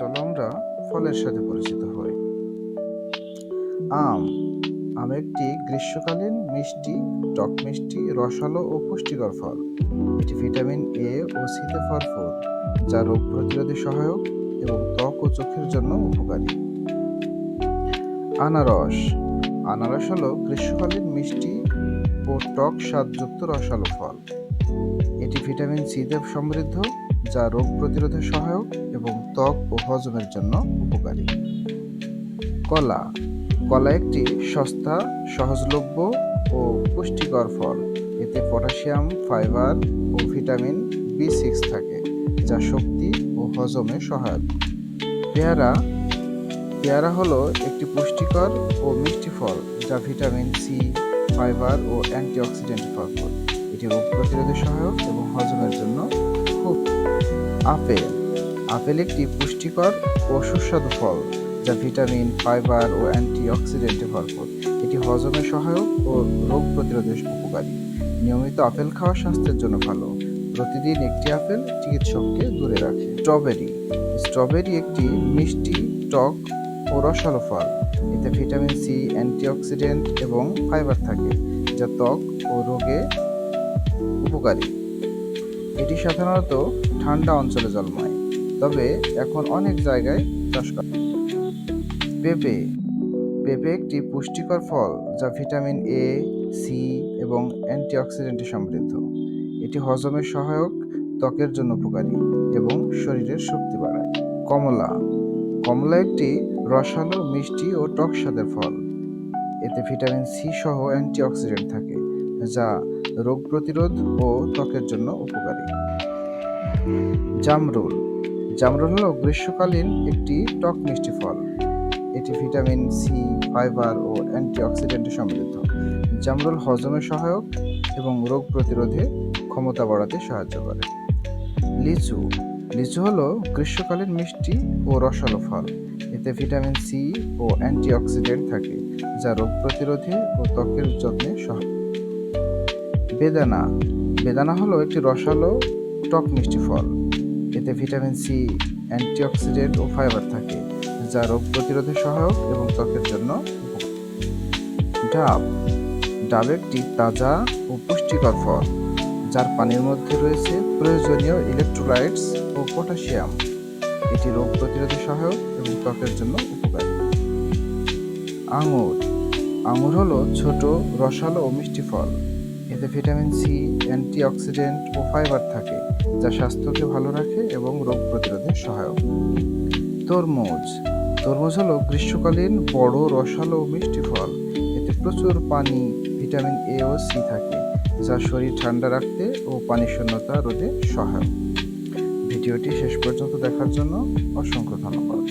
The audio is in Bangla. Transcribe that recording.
চলো আমরা ফলের সাথে পরিচিত হই। আম আম একটি গ্রীষ্মকালীন মিষ্টি, টক মিষ্টি, রসালো ও পুষ্টিকর ফল। এটি ভিটামিন এ ও সিতে ভরপুর, যা রোগ প্রতিরোধে সহায়ক এবং ত্বক ও চোখের জন্য উপকারী। আনারস আনারস হলো গ্রীষ্মকালীন মিষ্টি ও টক স্বাদযুক্ত রসালো ফল। এটি ভিটামিন সিতে সমৃদ্ধ, যা রোগ প্রতিরোধে সহায়ক এবং ত্বক ও হজমের জন্য উপকারী। কলা কলা একটি সস্তা, সহজলভ্য ও পুষ্টিকর ফল। এতে পটাশিয়াম, ফাইবার ও ভিটামিন বি6 থাকে, যা শক্তি ও হজমে সহায়ক। পেয়ারা পেয়ারা হলো একটি পুষ্টিকর ও মিষ্টি ফল, যা ভিটামিন সি, ফাইবার ও অ্যান্টিঅক্সিডেন্টে ভরপুর। এটি রোগ প্রতিরোধে সহায়ক এবং হজমের জন্য খুব। আপেল আপেল একটি পুষ্টিকর ও সুস্বাদু ফল, যা ভিটামিন, ফাইবার ও অ্যান্টিঅক্সিডেন্টে ভরপুর। এটি হজমে সহায়ক ও রোগ প্রতিরোধে উপকারী। নিয়মিত আপেল খাওয়া স্বাস্থ্যের জন্য ভালো। প্রতিদিন একটি আপেল চিকিৎসককে দূরে রাখে। স্ট্রবেরি একটি মিষ্টি, টক ও রসালো ফল। এতে ভিটামিন সি, অ্যান্টিঅক্সিডেন্ট এবং ফাইবার থাকে, যা ত্বক ও রোগে উপকারী। এটি সাধারণত ঠান্ডা অঞ্চলে জন্মায়, তবে এখন অনেক জায়গায় চাষ করা। পেঁপে পেঁপে একটি পুষ্টিকর ফল, যা ভিটামিন এ, সি এবং অ্যান্টিঅক্সিডেন্টে সমৃদ্ধ। এটি হজমে সহায়ক, ত্বকের জন্য উপকারী এবং শরীরের শক্তি বাড়ায়। কমলা কমলা একটি রসালো, মিষ্টি ও টক স্বাদের ফল। এতে ভিটামিন সি সহ অ্যান্টিঅক্সিডেন্ট থাকে, যা রোগ প্রতিরোধ ও ত্বকের জন্য উপকারী। জামরুল জামরুল হলো গ্রীষ্মকালীন একটি টক মিষ্টি ফল। এটি ভিটামিন সি, ফাইবার ও অ্যান্টিঅক্সিডেন্টে সমৃদ্ধ। জামরুল হজমে সহায়ক এবং রোগ প্রতিরোধে ক্ষমতা বাড়াতে সাহায্য করে। লিচু লিচু হলো গ্রীষ্মকালীন মিষ্টি ও রসালো ফল। এতে ভিটামিন সি ও অ্যান্টিঅক্সিডেন্ট থাকে, যা রোগ প্রতিরোধে ও ত্বকের যত্নে সহায়ক। বেদানা বেদানা হলো একটি রসালো, টক মিষ্টি ফল। এতে ভিটামিন সি, অ্যান্টিঅক্সিডেন্ট ও ফাইবার থাকে, যা রোগ প্রতিরোধে সহায়ক এবং ত্বকের জন্য উপকারী। ডাব একটি তাজা ও পুষ্টিকর ফল, যার পানির মধ্যে রয়েছে প্রয়োজনীয় ইলেকট্রোলাইটস ও পটাশিয়াম। এটি রোগ প্রতিরোধে সহায়ক এবং ত্বকের জন্য উপকারী। আঙুর হলো ছোট, রসালো ও মিষ্টি ফল। এতে ভিটামিন সি, অ্যান্টিঅক্সিডেন্ট ও ফাইবার থাকে, যা স্বাস্থ্যকে ভালো রাখে এবং রোগ প্রতিরোধে সহায়ক। তরমুজ হলো গ্রীষ্মকালীন বড়, রসালো ও মিষ্টি ফল। এতে প্রচুর পানি, ভিটামিন এ ও সি থাকে, যা শরীর ঠান্ডা রাখতে ও পানি শূন্যতা রোধে সহায়ক। ভিডিওটি শেষ পর্যন্ত দেখার জন্য অসংখ্য ধন্যবাদ।